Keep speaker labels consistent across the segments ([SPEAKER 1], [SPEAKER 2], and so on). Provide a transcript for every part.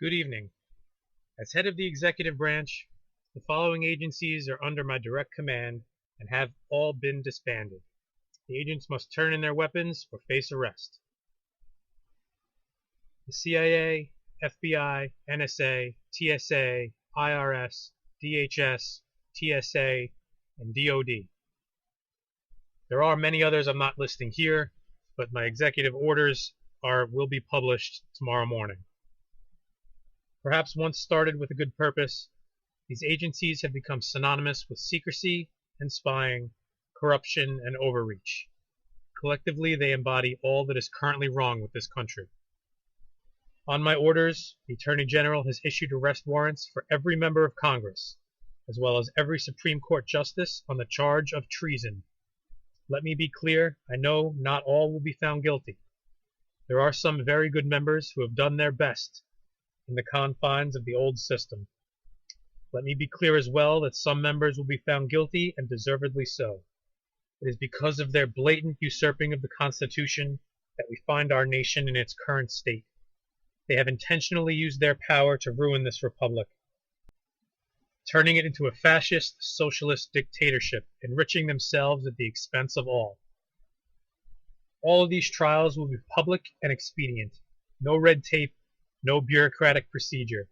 [SPEAKER 1] Good evening. As head of the executive branch, the following agencies are under my direct command and have all been disbanded. The agents must turn in their weapons or face arrest. The CIA, FBI, NSA, TSA, IRS, DHS, TSA, and DOD. There are many others I'm not listing here, but my executive orders will be published tomorrow morning. Perhaps once started with a good purpose, these agencies have become synonymous with secrecy and spying, corruption, and overreach. Collectively, they embody all that is currently wrong with this country. On my orders, the Attorney General has issued arrest warrants for every member of Congress, as well as every Supreme Court justice on the charge of treason. Let me be clear, I know not all will be found guilty. There are some very good members who have done their best in the confines of the old system. Let me be clear as well that some members will be found guilty, and deservedly so. It is because of their blatant usurping of the Constitution that we find our nation in its current state. They have intentionally used their power to ruin this republic, turning it into a fascist, socialist dictatorship, enriching themselves at the expense of all. All of these trials will be public and expedient. No red tape, no bureaucratic procedure.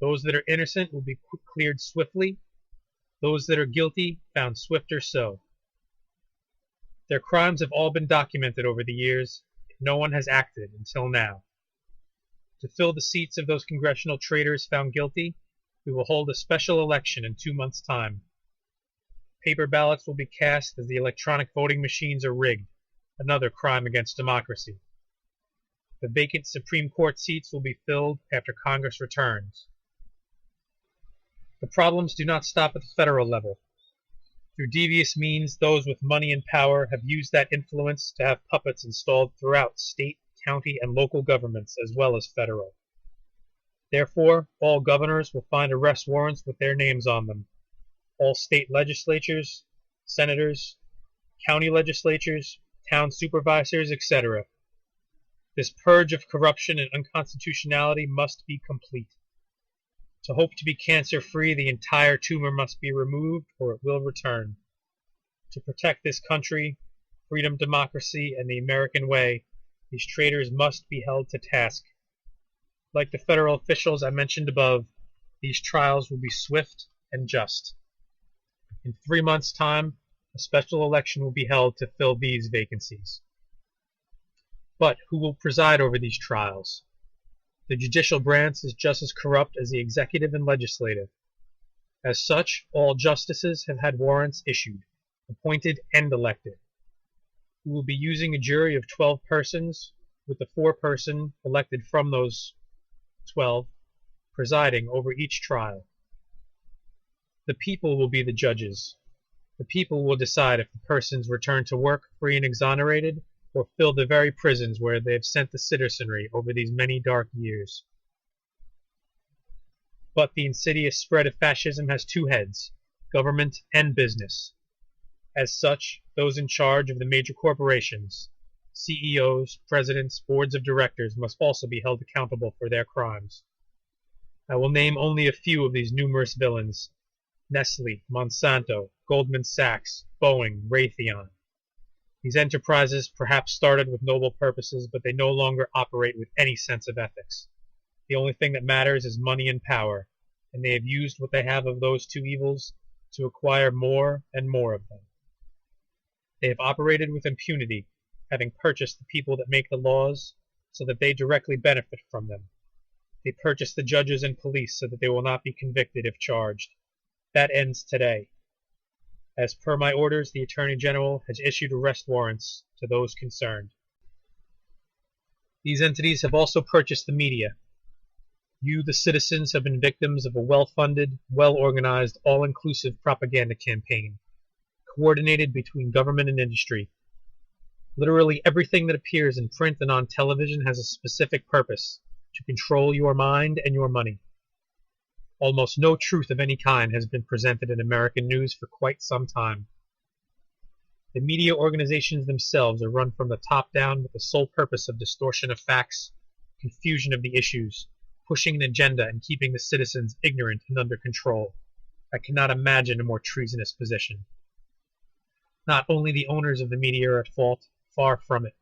[SPEAKER 1] Those that are innocent will be cleared swiftly. Those that are guilty found swifter so. Their crimes have all been documented over the years. No one has acted until now. To fill the seats of those congressional traitors found guilty, we will hold a special election in 2 months' time. Paper ballots will be cast as the electronic voting machines are rigged, another crime against democracy. The vacant Supreme Court seats will be filled after Congress returns. The problems do not stop at the federal level. Through devious means, those with money and power have used that influence to have puppets installed throughout state, county, and local governments, as well as federal. Therefore, all governors will find arrest warrants with their names on them. All state legislatures, senators, county legislatures, town supervisors, etc. This purge of corruption and unconstitutionality must be complete. To hope to be cancer-free, the entire tumor must be removed, or it will return. To protect this country, freedom, democracy, and the American way, these traitors must be held to task. Like the federal officials I mentioned above, these trials will be swift and just. In 3 months' time, a special election will be held to fill these vacancies. But who will preside over these trials? The judicial branch is just as corrupt as the executive and legislative. As such, all justices have had warrants issued, appointed and elected. We will be using a jury of 12 persons, with the 4-person elected from those 12 presiding over each trial. The people will be the judges. The people will decide if the persons return to work free and exonerated, or fill the very prisons where they have sent the citizenry over these many dark years. But the insidious spread of fascism has 2 heads, government and business. As such, those in charge of the major corporations, CEOs, presidents, boards of directors, must also be held accountable for their crimes. I will name only a few of these numerous villains: Nestle, Monsanto, Goldman Sachs, Boeing, Raytheon. These enterprises perhaps started with noble purposes, but they no longer operate with any sense of ethics. The only thing that matters is money and power, and they have used what they have of those 2 evils to acquire more and more of them. They have operated with impunity, having purchased the people that make the laws so that they directly benefit from them. They purchase the judges and police so that they will not be convicted if charged. That ends today. As per my orders, the Attorney General has issued arrest warrants to those concerned. These entities have also purchased the media. You, the citizens, have been victims of a well-funded, well-organized, all-inclusive propaganda campaign, coordinated between government and industry. Literally everything that appears in print and on television has a specific purpose: to control your mind and your money. Almost no truth of any kind has been presented in American news for quite some time. The media organizations themselves are run from the top down with the sole purpose of distortion of facts, confusion of the issues, pushing an agenda and keeping the citizens ignorant and under control. I cannot imagine a more treasonous position. Not only the owners of the media are at fault, far from it.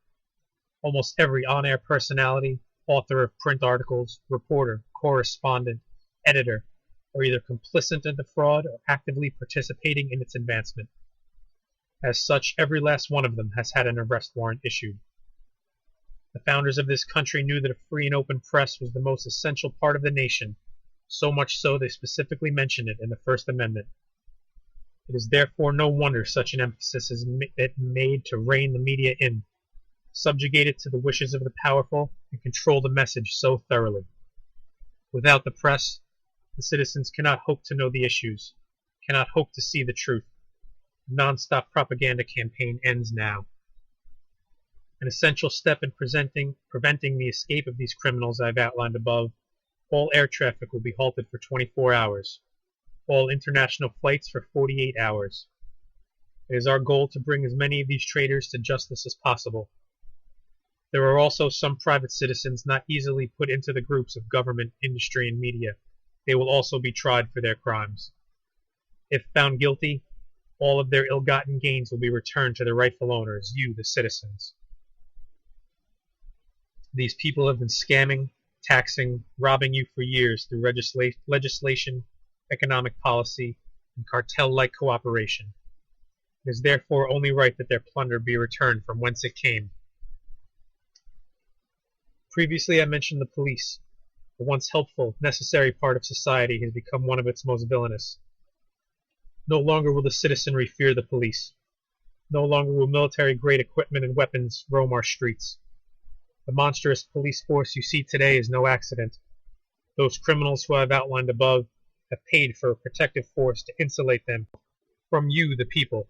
[SPEAKER 1] Almost every on-air personality, author of print articles, reporter, correspondent, editor, are either complicit in the fraud or actively participating in its advancement. As such, every last one of them has had an arrest warrant issued. The founders of this country knew that a free and open press was the most essential part of the nation, so much so they specifically mentioned it in the First Amendment. It is therefore no wonder such an emphasis is made to rein the media in, subjugate it to the wishes of the powerful, and control the message so thoroughly. Without the press, the citizens cannot hope to know the issues, cannot hope to see the truth. The non-stop propaganda campaign ends now. An essential step in preventing the escape of these criminals I have outlined above, all air traffic will be halted for 24 hours, all international flights for 48 hours. It is our goal to bring as many of these traitors to justice as possible. There are also some private citizens not easily put into the groups of government, industry, and media. They will also be tried for their crimes. If found guilty, all of their ill-gotten gains will be returned to their rightful owners, you, the citizens. These people have been scamming, taxing, robbing you for years through legislation, economic policy, and cartel-like cooperation. It is therefore only right that their plunder be returned from whence it came. Previously I mentioned the police. The once helpful, necessary part of society has become one of its most villainous. No longer will the citizenry fear the police. No longer will military-grade equipment and weapons roam our streets. The monstrous police force you see today is no accident. Those criminals who I have outlined above have paid for a protective force to insulate them from you, the people.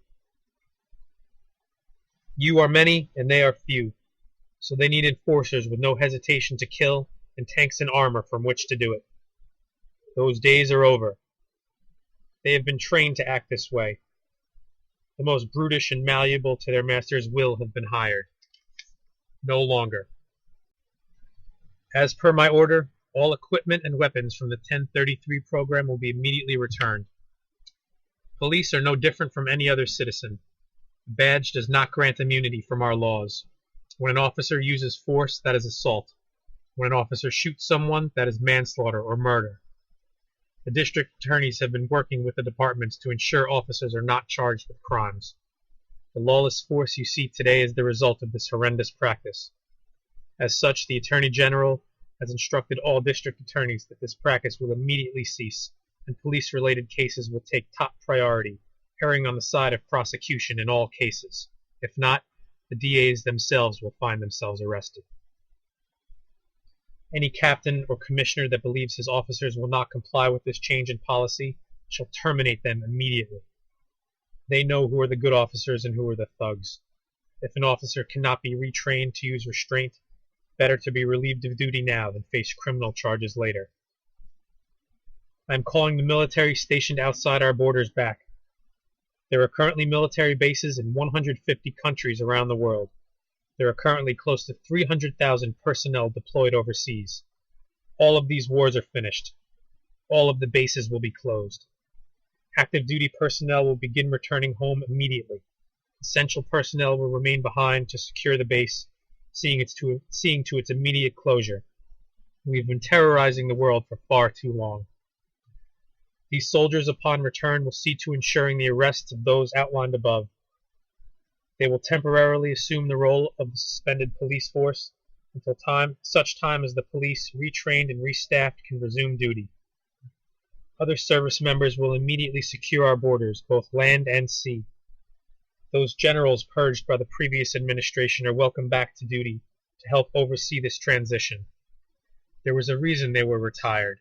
[SPEAKER 1] You are many, and they are few, so they need enforcers with no hesitation to kill and tanks and armor from which to do it. Those days are over. They have been trained to act this way. The most brutish and malleable to their master's will have been hired. No longer. As per my order, all equipment and weapons from the 1033 program will be immediately returned. Police are no different from any other citizen. The badge does not grant immunity from our laws. When an officer uses force, that is assault. When an officer shoots someone, that is manslaughter or murder. The district attorneys have been working with the departments to ensure officers are not charged with crimes. The lawless force you see today is the result of this horrendous practice. As such, the Attorney General has instructed all district attorneys that this practice will immediately cease, and police-related cases will take top priority, erring on the side of prosecution in all cases. If not, the DAs themselves will find themselves arrested. Any captain or commissioner that believes his officers will not comply with this change in policy shall terminate them immediately. They know who are the good officers and who are the thugs. If an officer cannot be retrained to use restraint, better to be relieved of duty now than face criminal charges later. I am calling the military stationed outside our borders back. There are currently military bases in 150 countries around the world. There are currently close to 300,000 personnel deployed overseas. All of these wars are finished. All of the bases will be closed. Active duty personnel will begin returning home immediately. Essential personnel will remain behind to secure the base, seeing to its immediate closure. We have been terrorizing the world for far too long. These soldiers upon return will see to ensuring the arrests of those outlined above. They will temporarily assume the role of the suspended police force until such time as the police, retrained and restaffed, can resume duty. Other service members will immediately secure our borders, both land and sea. Those generals purged by the previous administration are welcome back to duty to help oversee this transition. There was a reason they were retired,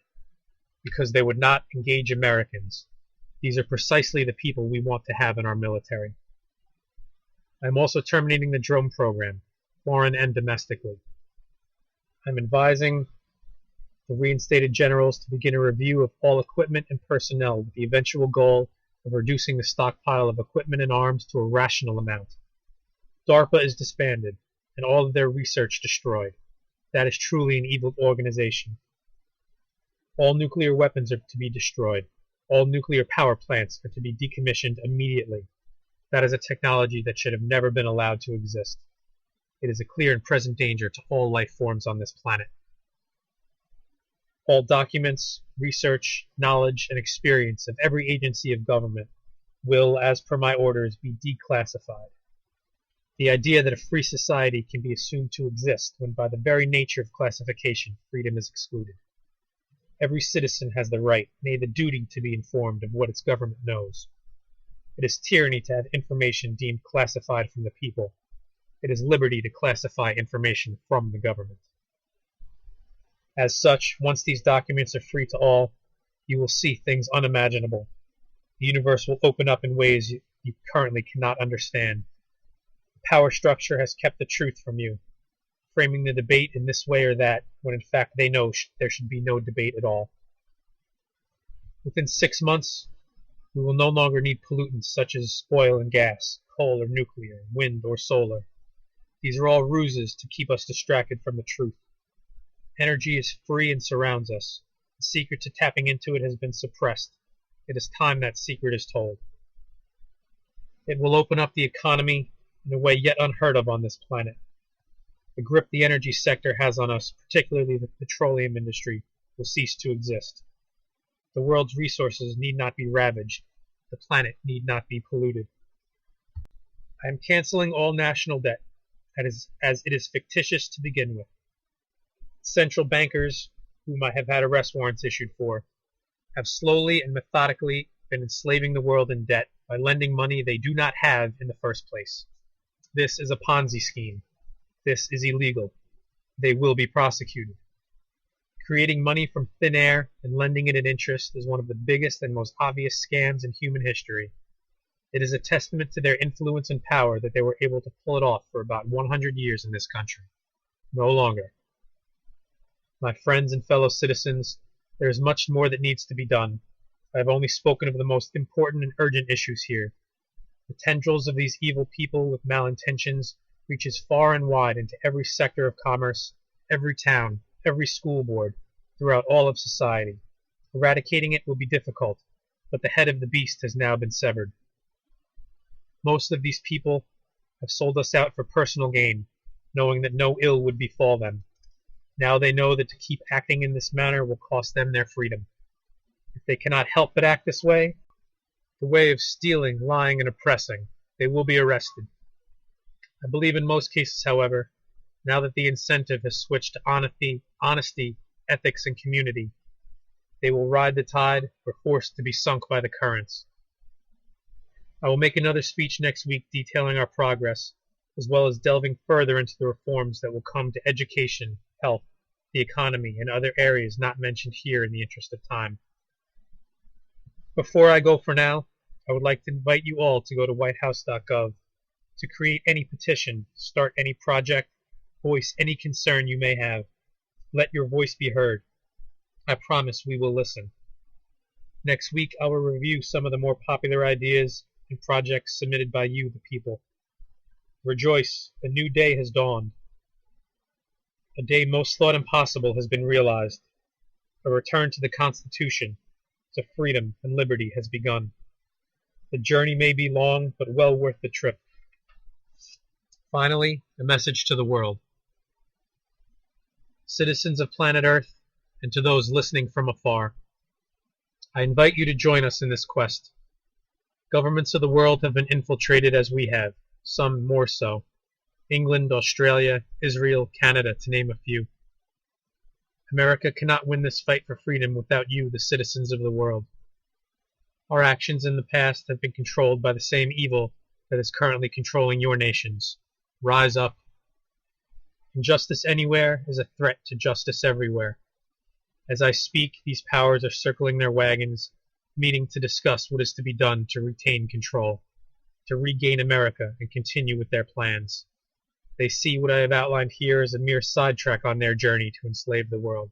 [SPEAKER 1] because they would not engage Americans. These are precisely the people we want to have in our military. I am also terminating the drone program, foreign and domestically. I am advising the reinstated generals to begin a review of all equipment and personnel with the eventual goal of reducing the stockpile of equipment and arms to a rational amount. DARPA is disbanded, and all of their research destroyed. That is truly an evil organization. All nuclear weapons are to be destroyed. All nuclear power plants are to be decommissioned immediately. That is a technology that should have never been allowed to exist. It is a clear and present danger to all life forms on this planet. All documents, research, knowledge, and experience of every agency of government will, as per my orders, be declassified. The idea that a free society can be assumed to exist when by the very nature of classification freedom is excluded. Every citizen has the right, nay the duty, to be informed of what its government knows. It is tyranny to have information deemed classified from the people. It is liberty to classify information from the government. As such, once these documents are free to all, you will see things unimaginable. The universe will open up in ways you currently cannot understand. The power structure has kept the truth from you, framing the debate in this way or that, when in fact they know there should be no debate at all. Within 6 months, we will no longer need pollutants such as oil and gas, coal or nuclear, wind or solar. These are all ruses to keep us distracted from the truth. Energy is free and surrounds us. The secret to tapping into it has been suppressed. It is time that secret is told. It will open up the economy in a way yet unheard of on this planet. The grip the energy sector has on us, particularly the petroleum industry, will cease to exist. The world's resources need not be ravaged. The planet need not be polluted. I am canceling all national debt, as it is fictitious to begin with. Central bankers, whom I have had arrest warrants issued for, have slowly and methodically been enslaving the world in debt by lending money they do not have in the first place. This is a Ponzi scheme. This is illegal. They will be prosecuted. Creating money from thin air and lending it at interest is one of the biggest and most obvious scams in human history. It is a testament to their influence and power that they were able to pull it off for about 100 years in this country. No longer. My friends and fellow citizens, there is much more that needs to be done. I have only spoken of the most important and urgent issues here. The tendrils of these evil people with malintentions reaches far and wide into every sector of commerce, every town, every school board, throughout all of society. Eradicating it will be difficult, but the head of the beast has now been severed. Most of these people have sold us out for personal gain, knowing that no ill would befall them. Now they know that to keep acting in this manner will cost them their freedom. If they cannot help but act this way, the way of stealing, lying, and oppressing, they will be arrested. I believe in most cases, however, now that the incentive has switched to honesty, ethics, and community, they will ride the tide or forced to be sunk by the currents. I will make another speech next week detailing our progress, as well as delving further into the reforms that will come to education, health, the economy, and other areas not mentioned here in the interest of time. Before I go for now, I would like to invite you all to go to whitehouse.gov to create any petition, start any project, voice any concern you may have. Let your voice be heard. I promise we will listen. Next week I will review some of the more popular ideas and projects submitted by you, the people. Rejoice, a new day has dawned. A day most thought impossible has been realized. A return to the Constitution, to freedom and liberty has begun. The journey may be long, but well worth the trip. Finally, a message to the world. Citizens of planet Earth, and to those listening from afar, I invite you to join us in this quest. Governments of the world have been infiltrated as we have, some more so. England, Australia, Israel, Canada, to name a few. America cannot win this fight for freedom without you, the citizens of the world. Our actions in the past have been controlled by the same evil that is currently controlling your nations. Rise up. Injustice anywhere is a threat to justice everywhere. As I speak, these powers are circling their wagons, meeting to discuss what is to be done to retain control, to regain America and continue with their plans. They see what I have outlined here as a mere sidetrack on their journey to enslave the world.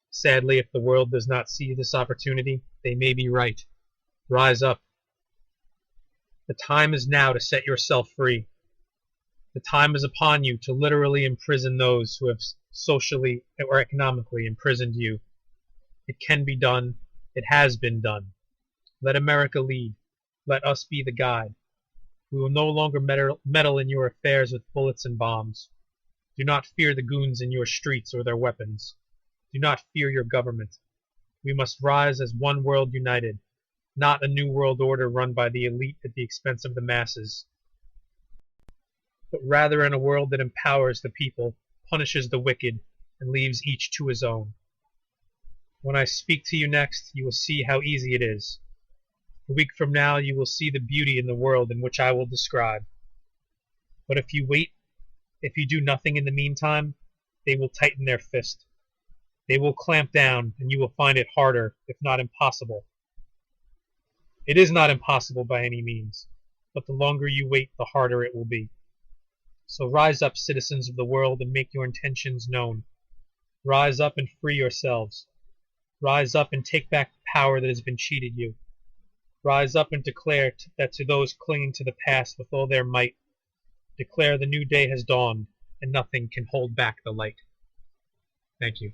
[SPEAKER 1] Sadly, if the world does not see this opportunity, they may be right. Rise up. The time is now to set yourself free. The time is upon you to literally imprison those who have socially or economically imprisoned you. It can be done. It has been done. Let America lead. Let us be the guide. We will no longer meddle in your affairs with bullets and bombs. Do not fear the goons in your streets or their weapons. Do not fear your government. We must rise as one world united, not a new world order run by the elite at the expense of the masses, but rather in a world that empowers the people, punishes the wicked, and leaves each to his own. When I speak to you next, you will see how easy it is. A week from now, you will see the beauty in the world in which I will describe. But if you wait, if you do nothing in the meantime, they will tighten their fist. They will clamp down, and you will find it harder, if not impossible. It is not impossible by any means, but the longer you wait, the harder it will be. So rise up, citizens of the world, and make your intentions known. Rise up and free yourselves. Rise up and take back the power that has been cheated you. Rise up and declare that to those clinging to the past with all their might, declare the new day has dawned, and nothing can hold back the light. Thank you.